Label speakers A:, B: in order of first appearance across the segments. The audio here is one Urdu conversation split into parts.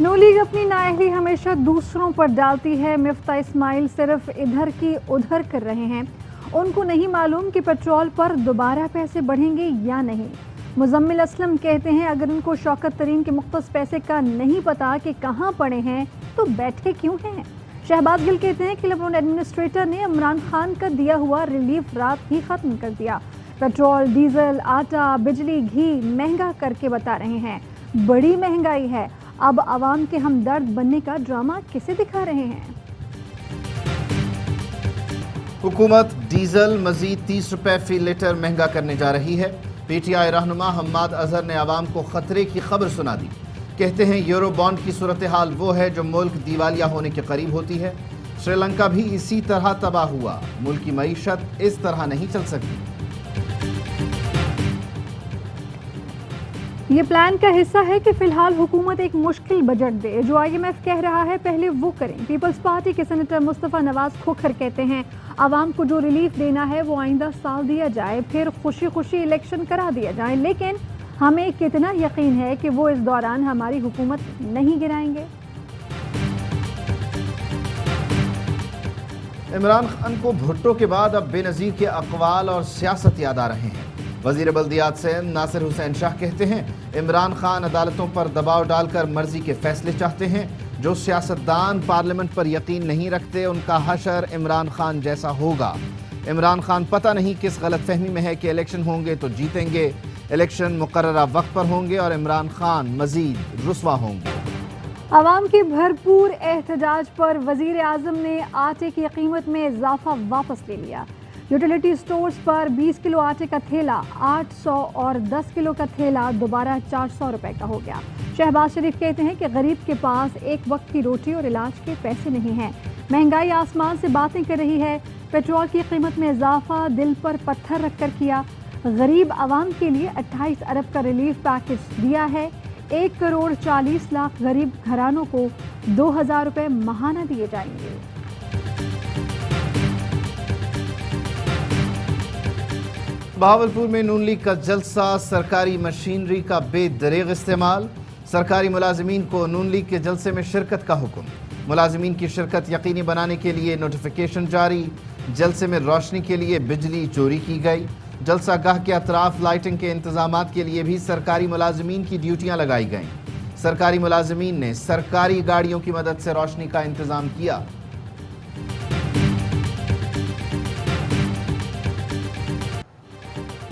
A: نو لیگ اپنی نااہلی ہمیشہ دوسروں پر ڈالتی ہے. مفتاح اسماعیل صرف ادھر کی ادھر کر رہے ہیں. ان کو نہیں معلوم کہ پیٹرول پر دوبارہ پیسے بڑھیں گے یا نہیں. مزمل اسلم کہتے ہیں اگر ان کو شوکت ترین کے مختص پیسے کا نہیں پتا کہ کہاں پڑے ہیں تو بیٹھے کیوں ہیں. شہباز گل کہتے ہیں کہ لیبنان ایڈمنسٹریٹر نے عمران خان کا دیا ہوا ریلیف رات ہی ختم کر دیا. پیٹرول، ڈیزل، آٹا، بجلی، گھی مہنگا کر کے بتا رہے ہیں. بڑی مہنگائی ہے. اب عوام کے ہمدرد بننے کا ڈرامہ کسے دکھا رہے ہیں؟
B: حکومت ڈیزل مزید 30 روپے فی لیٹر مہنگا کرنے جا رہی ہے. پی ٹی آئی رہنما حماد اظہر نے عوام کو خطرے کی خبر سنا دی. کہتے ہیں یورو بانڈ کی صورتحال وہ ہے جو ملک دیوالیہ ہونے کے قریب ہوتی ہے. سری لنکا بھی اسی طرح تباہ ہوا. ملک کی معیشت اس طرح نہیں چل سکتی.
A: یہ پلان کا حصہ ہے کہ فی الحال حکومت ایک مشکل بجٹ دے. جو آئی ایم ایف کہہ رہا ہے پہلے وہ کریں. پیپلز پارٹی کے سینیٹر مصطفیٰ نواز کھوکھر کہتے ہیں عوام کو جو ریلیف دینا ہے وہ آئندہ سال دیا جائے، پھر خوشی خوشی الیکشن کرا دیا جائے. لیکن ہمیں کتنا یقین ہے کہ وہ اس دوران ہماری حکومت نہیں گرائیں گے؟
B: عمران خان کو بھٹو کے بعد اب بے نظیر کے اقوال اور سیاست یاد آ رہے ہیں. وزیر بلدیات سندھ ناصر حسین شاہ کہتے ہیں عمران خان عدالتوں پر دباؤ ڈال کر مرضی کے فیصلے چاہتے ہیں. جو سیاستدان پارلیمنٹ پر یقین نہیں رکھتے ان کا حشر عمران خان جیسا ہوگا. عمران خان پتہ نہیں کس غلط فہمی میں ہے کہ الیکشن ہوں گے تو جیتیں گے. الیکشن مقررہ وقت پر ہوں گے اور عمران خان مزید رسوا ہوں گے.
A: عوام کے بھرپور احتجاج پر وزیر اعظم نے آٹے کی قیمت میں اضافہ واپس لے لیا. یوٹیلیٹی سٹورز پر 20 کلو آٹے کا تھیلا 800 اور 10 کلو کا تھیلا دوبارہ 400 روپے کا ہو گیا. شہباز شریف کہتے ہیں کہ غریب کے پاس ایک وقت کی روٹی اور علاج کے پیسے نہیں ہیں. مہنگائی آسمان سے باتیں کر رہی ہے. پیٹرول کی قیمت میں اضافہ دل پر پتھر رکھ کر کیا. غریب عوام کے لیے 28 ارب کا ریلیف پیکج دیا ہے. 1 کروڑ 40 لاکھ غریب گھرانوں کو 2000 روپے ماہانہ دیے جائیں گے.
B: بہاولپور میں نون لیگ کا جلسہ، سرکاری مشینری کا بے دریغ استعمال. سرکاری ملازمین کو نون لیگ کے جلسے میں شرکت کا حکم. ملازمین کی شرکت یقینی بنانے کے لیے نوٹیفیکیشن جاری. جلسے میں روشنی کے لیے بجلی چوری کی گئی. جلسہ گاہ کے اطراف لائٹنگ کے انتظامات کے لیے بھی سرکاری ملازمین کی ڈیوٹیاں لگائی گئیں. سرکاری ملازمین نے سرکاری گاڑیوں کی مدد سے روشنی کا انتظام کیا.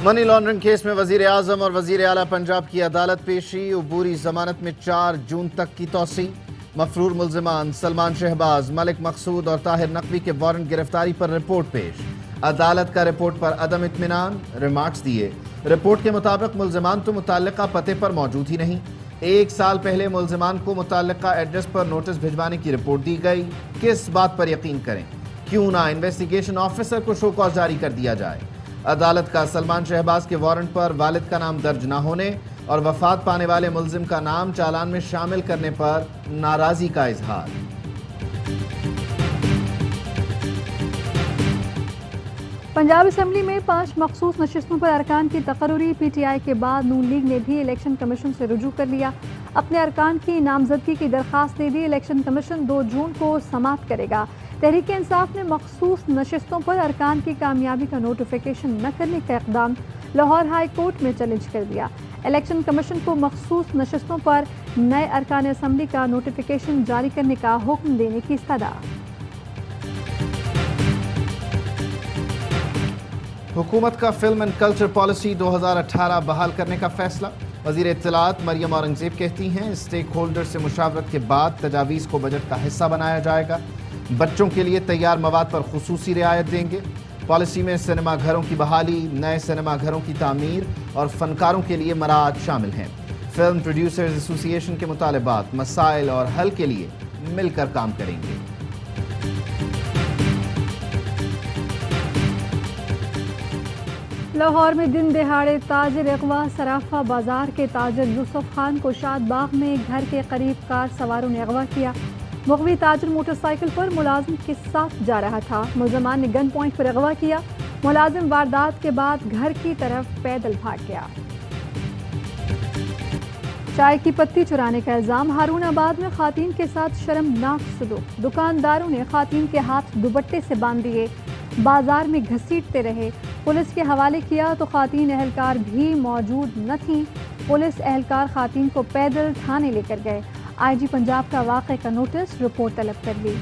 B: منی لانڈرنگ کیس میں وزیر اعظم اور وزیر اعلیٰ پنجاب کی عدالت پیشی. عبوری ضمانت میں 4 جون تک کی توسیع. مفرور ملزمان سلمان شہباز، ملک مقصود اور طاہر نقوی کے وارنٹ گرفتاری پر رپورٹ پیش. عدالت کا رپورٹ پر عدم اطمینان، ریمارکس دیے. رپورٹ کے مطابق ملزمان تو متعلقہ پتے پر موجود ہی نہیں. 1 سال پہلے ملزمان کو متعلقہ ایڈریس پر نوٹس بھجوانے کی رپورٹ دی گئی. کس بات پر یقین کریں؟ کیوں نہ انویسٹیگیشن آفیسر کو شو کاز جاری کر دیا جائے. عدالت کا سلمان شہباز کے وارنٹ پر والد کا نام درج نہ ہونے اور وفات پانے والے ملزم کا نام چالان میں شامل کرنے پر ناراضی کا اظہار.
A: پنجاب اسمبلی میں 5 مخصوص نشستوں پر ارکان کی تقرری. پی ٹی آئی کے بعد نون لیگ نے بھی الیکشن کمیشن سے رجوع کر لیا. اپنے ارکان کی نامزدگی کی درخواست دے دی. الیکشن کمیشن 2 جون کو سماعت کرے گا. تحریک انصاف نے مخصوص نشستوں پر ارکان کی کامیابی کا نوٹیفیکیشن نہ کرنے کا اقدام لاہور ہائی کورٹ میں چیلنج کر دیا. الیکشن کمیشن کو مخصوص نشستوں پر نئے ارکان اسمبلی کا نوٹیفیکیشن جاری کرنے کا حکم دینے کی استدعا.
B: حکومت کا فلم اینڈ کلچر پالیسی 2018 بحال کرنے کا فیصلہ. وزیر اطلاعات مریم اورنگزیب کہتی ہیں اسٹیک ہولڈر سے مشاورت کے بعد تجاویز کو بجٹ کا حصہ بنایا جائے گا. بچوں کے لیے تیار مواد پر خصوصی رعایت دیں گے. پالیسی میں سنیما گھروں کی بحالی، نئے سنیما گھروں کی تعمیر اور فنکاروں کے لیے مراعات شامل ہیں. فلم پروڈیوسرز ایسوسی ایشن کے مطالبات، مسائل اور حل کے لیے مل کر کام کریں گے.
A: لاہور میں دن دہاڑے تاجر اغوا. صرافہ بازار کے تاجر یوسف خان کو شاد باغ میں گھر کے قریب کار سواروں نے اغوا کیا. مغوی تاجر موٹر سائیکل پر ملازم کے ساتھ جا رہا تھا. ملزمان نے گن پوائنٹ پر اغوا کیا. ملازم واردات کے بعد گھر کی طرف پیدل بھاگ گیا. چائے کی پتی چرانے کا الزام، ہارون آباد میں خواتین کے ساتھ شرمناک سلوک، دکانداروں نے خواتین کے ہاتھ دوپٹے سے باندھ دیے، بازار میں گھسیٹتے رہے، پولیس کے حوالے کیا تو خواتین اہلکار بھی موجود نہ تھیں، پولیس اہلکار خواتین کو پیدل تھانے لے کر گئے، آئی جی پنجاب کا واقعے کا نوٹس، رپورٹ طلب کر لی۔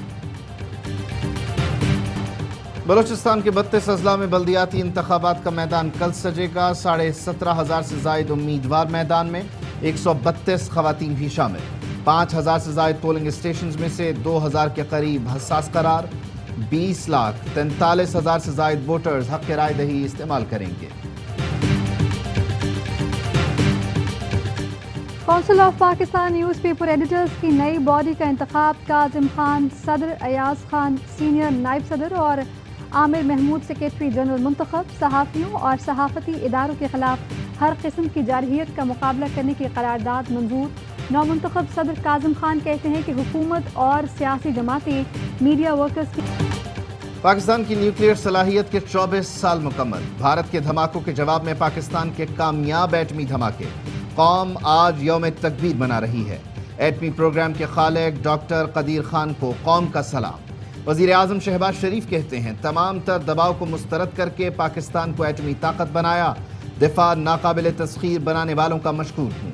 B: بلوچستان کے 32 اضلاع میں بلدیاتی انتخابات کا میدان کل سجے گا، 17,500 سے زائد امیدوار میدان میں، 132 خواتین بھی شامل، 5,000 سے زائد پولنگ اسٹیشنز میں سے 2,000 کے قریب حساس قرار، 20,43,000 سے زائد ووٹرز حق رائے دہی استعمال کریں گے۔
A: Council of Pakistan news paper editors کی نئی باڈی کا انتخاب، کاظم خان صدر، ایاز خان سینئر نائب صدر اور عامر محمود سیکریٹری جنرل منتخب، صحافیوں اور صحافتی اداروں کے خلاف ہر قسم کی جارحیت کا مقابلہ کرنے کی قرارداد منظور، نومنتخب صدر کاظم خان کہتے ہیں کہ حکومت اور سیاسی جماعتیں میڈیا ورکرز کی
B: پاکستان کی نیوکلیئر صلاحیت کے 24 سال مکمل، بھارت کے دھماکوں کے جواب میں پاکستان کے کامیاب ایٹمی دھماکے، قوم آج یوم تکبیر منا رہی ہے، ایٹمی پروگرام کے خالق ڈاکٹر قدیر خان کو قوم کا سلام۔ وزیر اعظم شہباز شریف کہتے ہیں تمام تر دباؤ کو مسترد کر کے پاکستان کو ایٹمی طاقت بنایا، دفاع ناقابل تسخیر بنانے والوں کا مشکور ہوں۔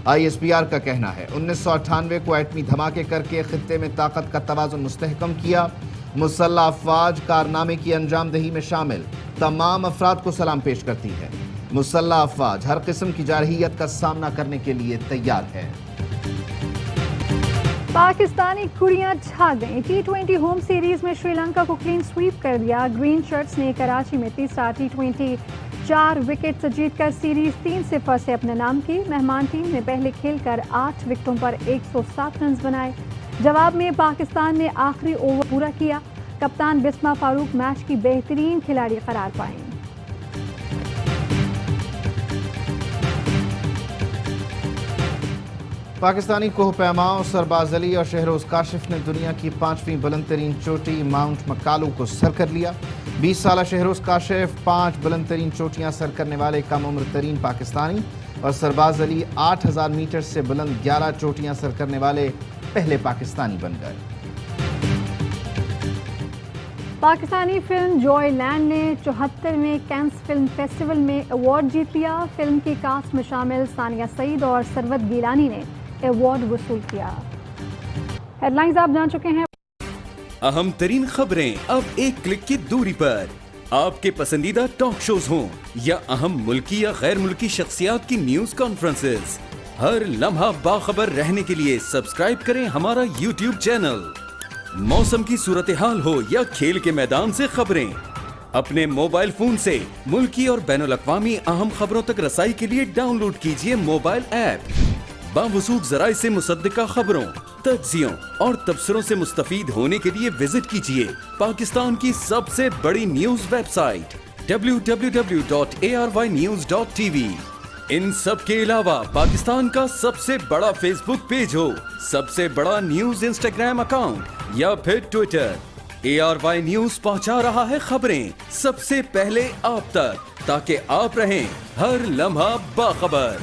B: آئی ایس پی آر کا کہنا ہے 1998 کو ایٹمی دھماکے کر کے خطے میں طاقت کا توازن مستحکم کیا، مسلح افواج کارنامے کی انجام دہی میں شامل تمام افراد کو سلام پیش کرتی ہے، مسلح افواج ہر قسم کی جارحیت کا سامنا کرنے کے لیے تیار ہے۔
A: پاکستانی کڑیاں چھا گئیں، T20 ہوم سیریز میں شری لنکا کو کلین سویپ کر دیا، گرین شرٹس نے کراچی میں تیسرا T20 4 وکٹ سے جیت کر سیریز 3-0 سے اپنے نام کی، مہمان ٹیم نے پہلے کھیل کر 8 وکٹوں پر 107 رنز بنائے، جواب میں پاکستان نے آخری اوور پورا کیا، کپتان بسمہ فاروق میچ کی بہترین کھلاڑی قرار پائیں۔
B: پاکستانی کوہ پیماؤں سرباز علی اور شہروز کاشف نے دنیا کی 5ویں بلند ترین چوٹی ماؤنٹ مکالو کو سر کر لیا، 20 سالہ شہروز کاشف 5 بلند ترین چوٹیاں سر کرنے والے کم عمر ترین پاکستانی، اور سرباز علی 8,000 میٹر سے بلند 11 چوٹیاں سر کرنے والے پہلے پاکستانی بن گئے۔
A: پاکستانی فلم جوائے لینڈ نے 74ویں کینس فلم فیسٹیول میں ایوارڈ جیت لیا، فلم کی کاسٹ میں شامل ثانیہ سعید اور ثروت گیلانی نے ایوارڈ وصول کیا۔ ہیڈ لائنز آپ جان چکے ہیں،
C: اہم ترین خبریں اب ایک کلک کی دوری پر، آپ کے پسندیدہ ٹاک شوز ہوں یا اہم ملکی یا غیر ملکی شخصیات کی نیوز کانفرنسز، ہر لمحہ باخبر رہنے کے لیے سبسکرائب کریں ہمارا یوٹیوب چینل۔ موسم کی صورتحال ہو یا کھیل کے میدان سے خبریں، اپنے موبائل فون سے ملکی اور بین الاقوامی اہم خبروں تک رسائی کے لیے ڈاؤن لوڈ کیجیے موبائل ایپ۔ باوثوق ذرائع سے مصدقہ خبروں، تجزیوں اور تبصروں سے مستفید ہونے کے لیے وزٹ کیجیے پاکستان کی سب سے بڑی نیوز ویب سائٹ www.arYnews.tv۔ ان سب کے علاوہ پاکستان کا سب سے بڑا فیس بک پیج ہو، سب سے بڑا نیوز انسٹاگرام اکاؤنٹ یا پھر ٹویٹر، ARY نیوز پہنچا رہا ہے خبریں سب سے پہلے آپ تک، تاکہ آپ رہیں ہر لمحہ باخبر۔